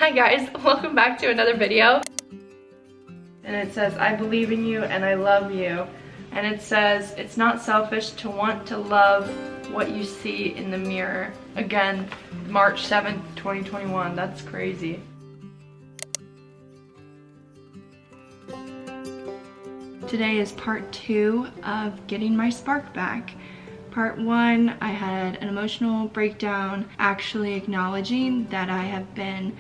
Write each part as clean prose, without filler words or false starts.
Hi guys, welcome back to another video. And it says, I believe in you and I love you. And it says, it's not selfish to want to love what you see in the mirror. Again, March 7th, 2021. That's crazy. Today is part 2 of getting my spark back. Part 1, I had an emotional breakdown, actually acknowledging that I have been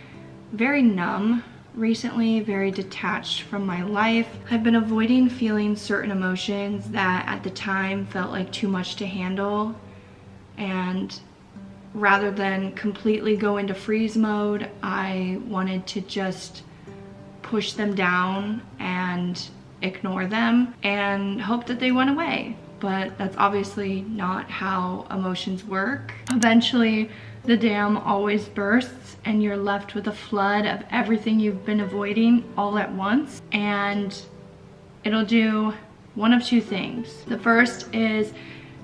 very numb recently, very detached from my life. I've been avoiding feeling certain emotions that at the time felt like too much to handle, and rather than completely go into freeze mode, I wanted to just push them down and ignore them and hope that they went away. But that's obviously not how emotions work. Eventually, the dam always bursts and you're left with a flood of everything you've been avoiding all at once, and it'll do one of two things. The first is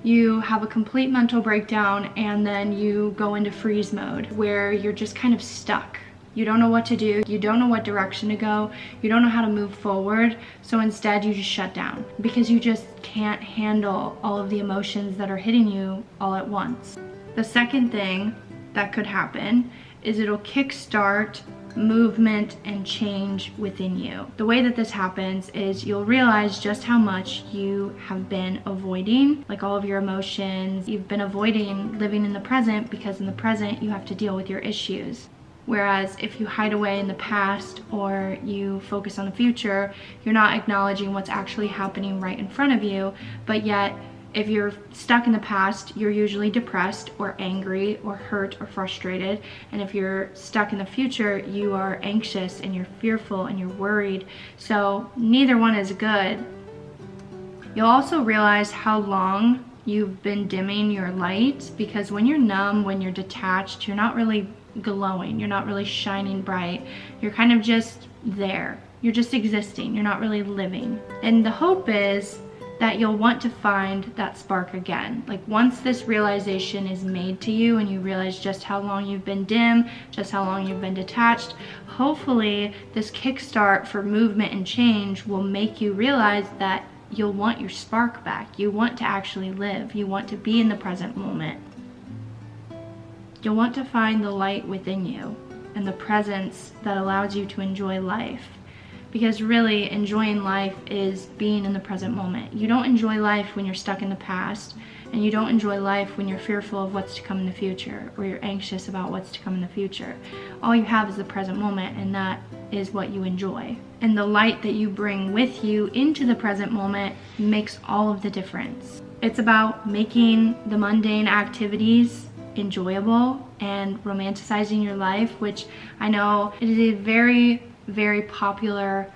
you have a complete mental breakdown and then you go into freeze mode where you're just kind of stuck. You don't know what to do, you don't know what direction to go, you don't know how to move forward, so instead you just shut down because you just can't handle all of the emotions that are hitting you all at once. The second thing that could happen is it'll kickstart movement and change within you. The way that this happens is you'll realize just how much you have been avoiding, like all of your emotions. You've been avoiding living in the present because in the present you have to deal with your issues. Whereas if you hide away in the past or you focus on the future, you're not acknowledging what's actually happening right in front of you. But yet, if you're stuck in the past, you're usually depressed or angry or hurt or frustrated. And if you're stuck in the future, you are anxious and you're fearful and you're worried. So neither one is good. You'll also realize how long you've been dimming your light, because when you're numb, when you're detached, you're not really glowing, you're not really shining bright, you're kind of just there, you're just existing, you're not really living. And the hope is that you'll want to find that spark again. Like once this realization is made to you and you realize just how long you've been dim, just how long you've been detached, hopefully this kickstart for movement and change will make you realize that you'll want your spark back. You want to actually live, you want to be in the present moment. You'll want to find the light within you and the presence that allows you to enjoy life. Because really, enjoying life is being in the present moment. You don't enjoy life when you're stuck in the past, and you don't enjoy life when you're fearful of what's to come in the future, or you're anxious about what's to come in the future. All you have is the present moment, and that is what you enjoy. And the light that you bring with you into the present moment makes all of the difference. It's about making the mundane activities enjoyable and romanticizing your life, which I know it is a very, very popular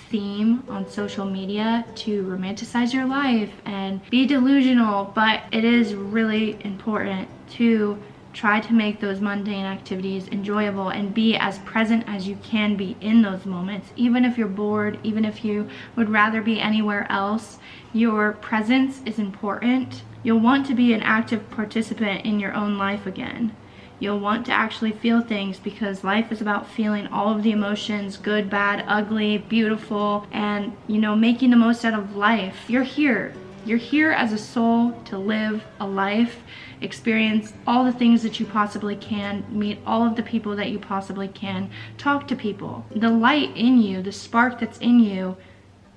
theme on social media, to romanticize your life and be delusional, but it is really important to try to make those mundane activities enjoyable and be as present as you can be in those moments. Even if you're bored, even if you would rather be anywhere else, your presence is important. You'll want to be an active participant in your own life again. You'll want to actually feel things, because life is about feeling all of the emotions, good, bad, ugly, beautiful, and making the most out of life. You're here. You're here as a soul to live a life, experience all the things that you possibly can, meet all of the people that you possibly can, talk to people. The light in you, the spark that's in you,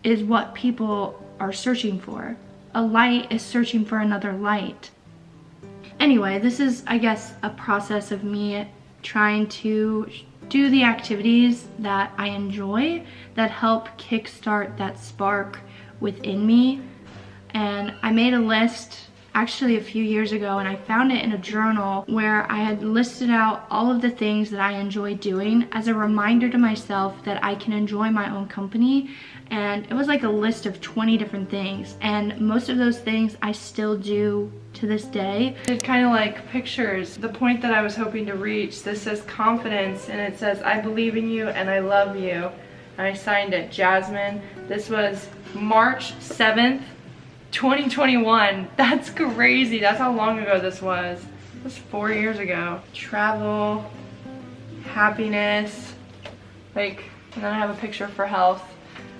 is what people are searching for. A light is searching for another light. Anyway, this is, I guess, a process of me trying to do the activities that I enjoy that help kickstart that spark within me. And I made a list actually a few years ago, and I found it in a journal where I had listed out all of the things that I enjoy doing as a reminder to myself that I can enjoy my own company. And it was like a list of 20 different things, and most of those things I still do to this day. It kind of like pictures the point that I was hoping to reach. This says confidence, and it says, I believe in you and I love you. And I signed it, Jasmine. This was March 7th, 2021. That's crazy. That's how long ago this was. It was 4 years ago. Travel, happiness, like, and then I have a picture for health,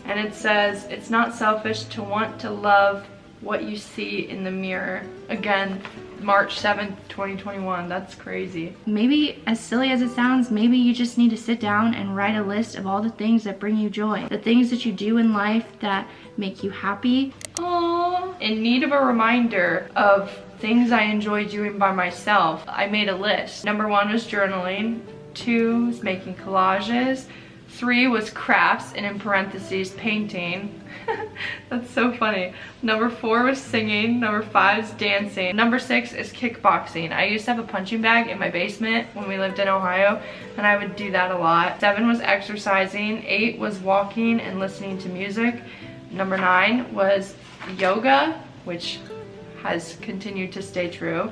and it says, it's not selfish to want to love what you see in the mirror. Again, March 7th, 2021. That's crazy. Maybe, as silly as it sounds, maybe you just need to sit down and write a list of all the things that bring you joy, the things that you do in life that make you happy. Aww. In need of a reminder of things I enjoy doing by myself, I made a list. Number 1 was journaling, 2 was making collages, 3 was crafts, and in parentheses, painting. That's so funny. Number 4 was singing. Number 5 is dancing. Number 6 is kickboxing. I used to have a punching bag in my basement when we lived in Ohio, and I would do that a lot. 7 was exercising. 8 was walking and listening to music. Number 9 was yoga, which has continued to stay true.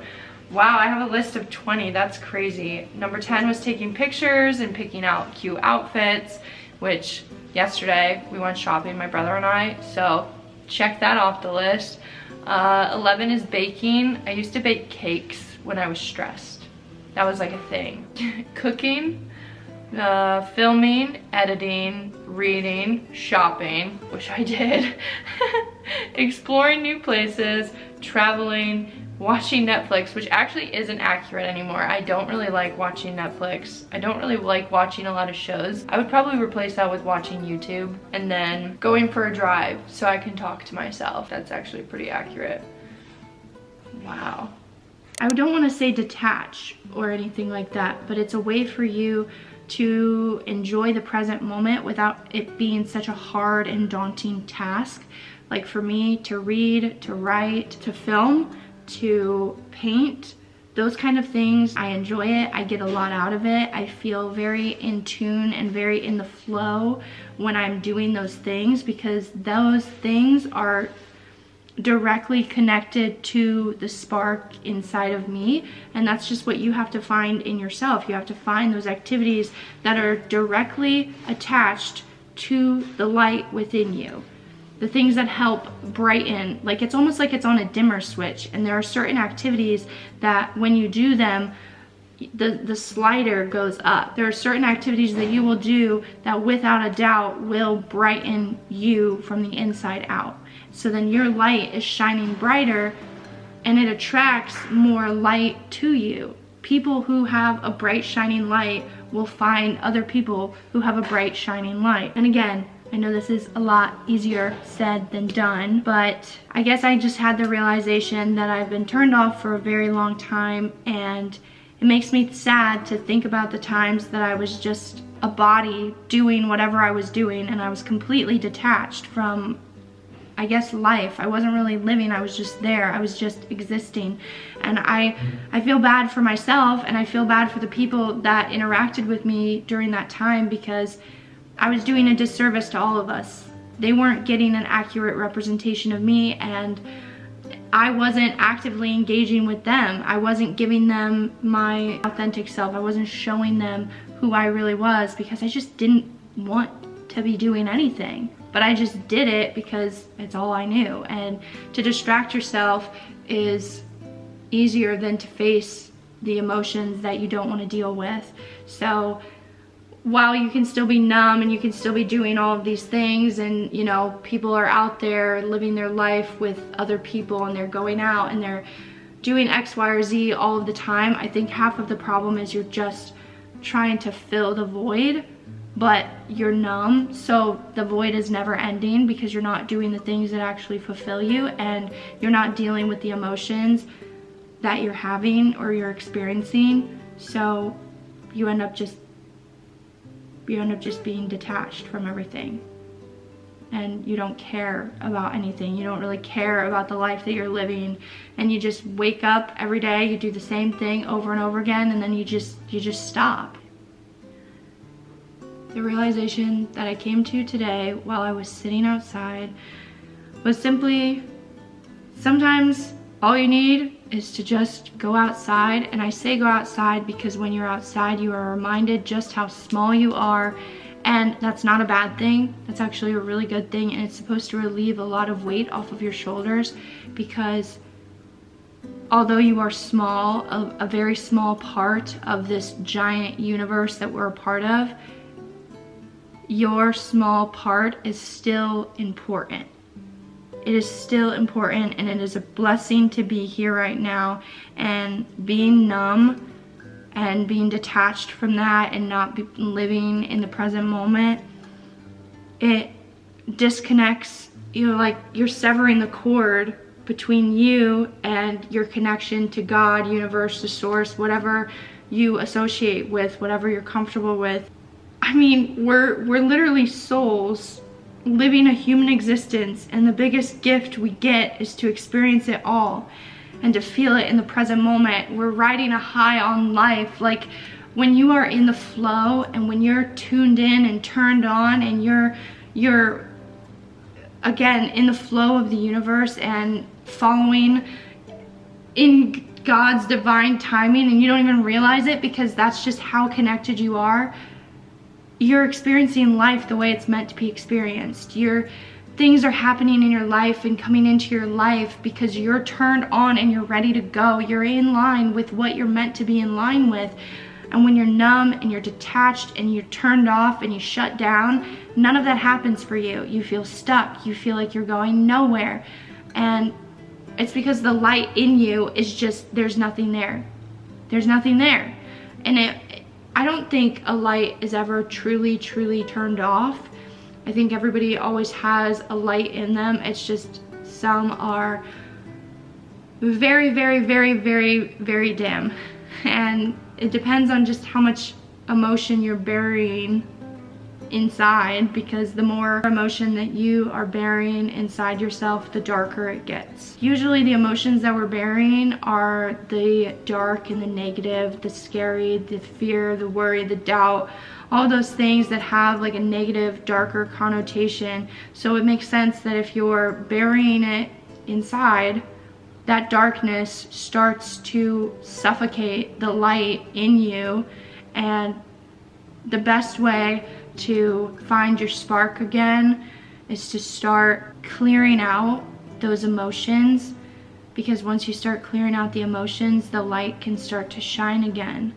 Wow, I have a list of 20. That's crazy. Number 10 was taking pictures and picking out cute outfits, which yesterday we went shopping, my brother and I, so check that off the list. 11 is baking. I used to bake cakes when I was stressed. That was like a thing. Cooking, filming, editing, reading, shopping, which I did, exploring new places, traveling, watching Netflix, which actually isn't accurate anymore. I don't really like watching Netflix. I don't really like watching a lot of shows. I would probably replace that with watching YouTube, and then going for a drive so I can talk to myself. That's actually pretty accurate. Wow. I don't want to say detach or anything like that, but it's a way for you to enjoy the present moment without it being such a hard and daunting task. Like for me, to read, to write, to film, to paint, those kind of things, I enjoy it. I get a lot out of it. I feel very in tune and very in the flow when I'm doing those things, because those things are directly connected to the spark inside of me, and that's just what you have to find in yourself. You have to find those activities that are directly attached to the light within you, the things that help brighten. Like, it's almost like it's on a dimmer switch, and there are certain activities that when you do them, the slider goes up. There are certain activities that you will do that without a doubt will brighten you from the inside out. So then your light is shining brighter, and it attracts more light to you. People who have a bright shining light will find other people who have a bright shining light. And again, I know this is a lot easier said than done, but I guess I just had the realization that I've been turned off for a very long time, and it makes me sad to think about the times that I was just a body doing whatever I was doing, and I was completely detached from, I guess, life. I wasn't really living, I was just there. I was just existing. And I feel bad for myself, and I feel bad for the people that interacted with me during that time, because I was doing a disservice to all of us. They weren't getting an accurate representation of me, and I wasn't actively engaging with them. I wasn't giving them my authentic self. I wasn't showing them who I really was, because I just didn't want to be doing anything. But I just did it because it's all I knew. And to distract yourself is easier than to face the emotions that you don't want to deal with. So while you can still be numb and you can still be doing all of these things, and you know, people are out there living their life with other people, and they're going out and they're doing X, Y, or Z all of the time, I think half of the problem is you're just trying to fill the void, but you're numb, so the void is never ending because you're not doing the things that actually fulfill you, and you're not dealing with the emotions that you're having or you're experiencing. So you end up just being detached from everything, and you don't care about anything. You don't really care about the life that you're living, and you just wake up every day, you do the same thing over and over again, and then you just stop. The realization that I came to today while I was sitting outside was simply, sometimes all you need is to just go outside. And I say go outside because when you're outside, you are reminded just how small you are, and that's not a bad thing. That's actually a really good thing, and it's supposed to relieve a lot of weight off of your shoulders, because although you are small, a very small part of this giant universe that we're a part of, your small part is still important. It is still important, and it is a blessing to be here right now. And being numb and being detached from that and not living in the present moment, it disconnects you. Like you're severing the cord between you and your connection to God, universe, the source, whatever you associate with, whatever you're comfortable with. I mean, we're literally souls living a human existence, and the biggest gift we get is to experience it all and to feel it in the present moment. We're riding a high on life. Like when you are in the flow and when you're tuned in and turned on and you're again in the flow of the universe and following in God's divine timing, and you don't even realize it because that's just how connected you are. You're experiencing life the way it's meant to be experienced. Things are happening in your life and coming into your life because you're turned on and you're ready to go. You're in line with what you're meant to be in line with. And when you're numb and you're detached and you're turned off and you shut down, none of that happens for you. You feel stuck. You feel like you're going nowhere. And it's because the light in you is just, there's nothing there. There's nothing there. And I don't think a light is ever truly turned off. I think everybody always has a light in them. It's just some are very dim. And it depends on just how much emotion you're burying inside, because the more emotion that you are burying inside yourself, the darker it gets. Usually the emotions that we're burying are the dark and the negative, the scary, the fear, the worry, the doubt, all those things that have like a negative, darker connotation. So it makes sense that if you're burying it inside, that darkness starts to suffocate the light in you. And the best way to find your spark again is to start clearing out those emotions, because once you start clearing out the emotions, the light can start to shine again,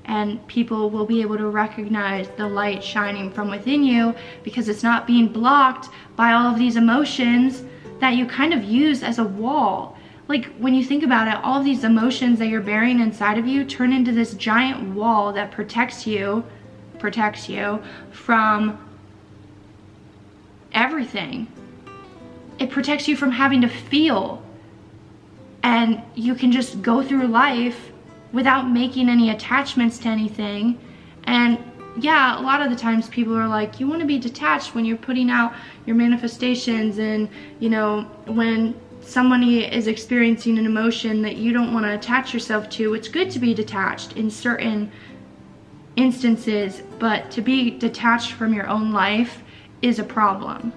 and people will be able to recognize the light shining from within you because it's not being blocked by all of these emotions that you kind of use as a wall. Like when you think about it, all of these emotions that you're burying inside of you turn into this giant wall that protects you from everything. It protects you from having to feel, and you can just go through life without making any attachments to anything. And yeah, a lot of the times people are like, you want to be detached when you're putting out your manifestations, and you know, when somebody is experiencing an emotion that you don't want to attach yourself to, it's good to be detached in certain instances, but to be detached from your own life is a problem,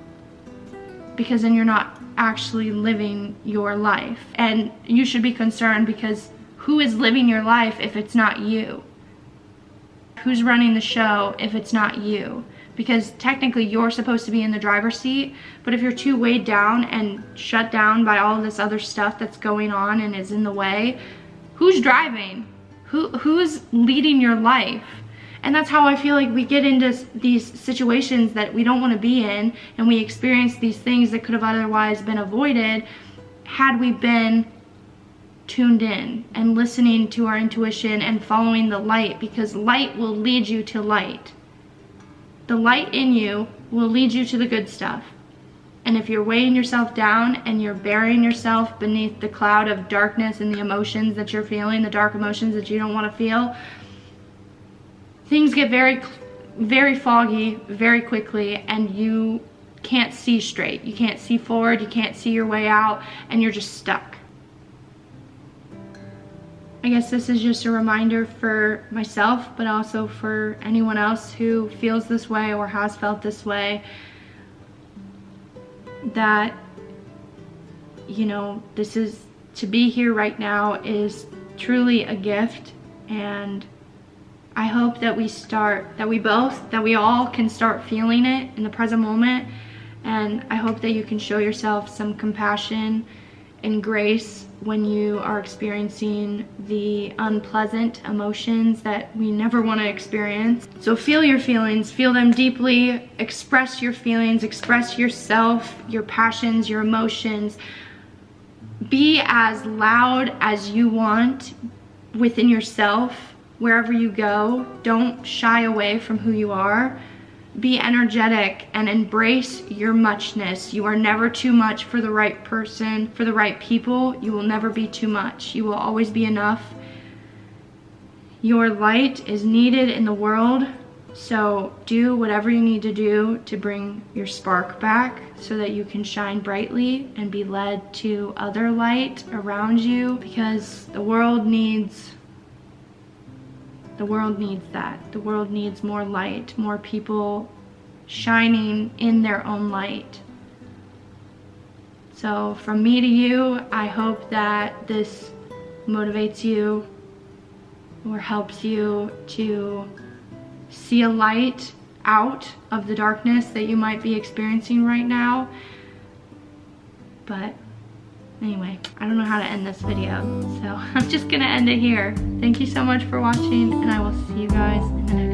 because then you're not actually living your life. And you should be concerned, because who is living your life if it's not you? Who's running the show if it's not you? Because technically you're supposed to be in the driver's seat, but if you're too weighed down and shut down by all of this other stuff that's going on and is in the way, who's driving? Who's leading your life? And that's how I feel like we get into these situations that we don't want to be in, and we experience these things that could have otherwise been avoided had we been tuned in and listening to our intuition and following the light, because light will lead you to light. The light in you will lead you to the good stuff. And if you're weighing yourself down and you're burying yourself beneath the cloud of darkness and the emotions that you're feeling, the dark emotions that you don't want to feel, things get very foggy very quickly, and you can't see straight. You can't see forward, you can't see your way out, and you're just stuck. I guess this is just a reminder for myself, but also for anyone else who feels this way or has felt this way, that, you know, this is, to be here right now is truly a gift. And I hope that we all can start feeling it in the present moment. And I hope that you can show yourself some compassion and grace when you are experiencing the unpleasant emotions that we never want to experience. So feel your feelings, feel them deeply, express your feelings, express yourself, your passions, your emotions. Be as loud as you want within yourself, wherever you go. Don't shy away from who you are. Be energetic and embrace your muchness. You are never too much for the right person, for the right people. You will never be too much. You will always be enough. Your light is needed in the world, so do whatever you need to do to bring your spark back so that you can shine brightly and be led to other light around you, because the world needs that. The world needs more light, more people shining in their own light. So from me to you, I hope that this motivates you or helps you to see a light out of the darkness that you might be experiencing right now. But anyway, I don't know how to end this video, so I'm just gonna end it here. Thank you so much for watching, and I will see you guys in the next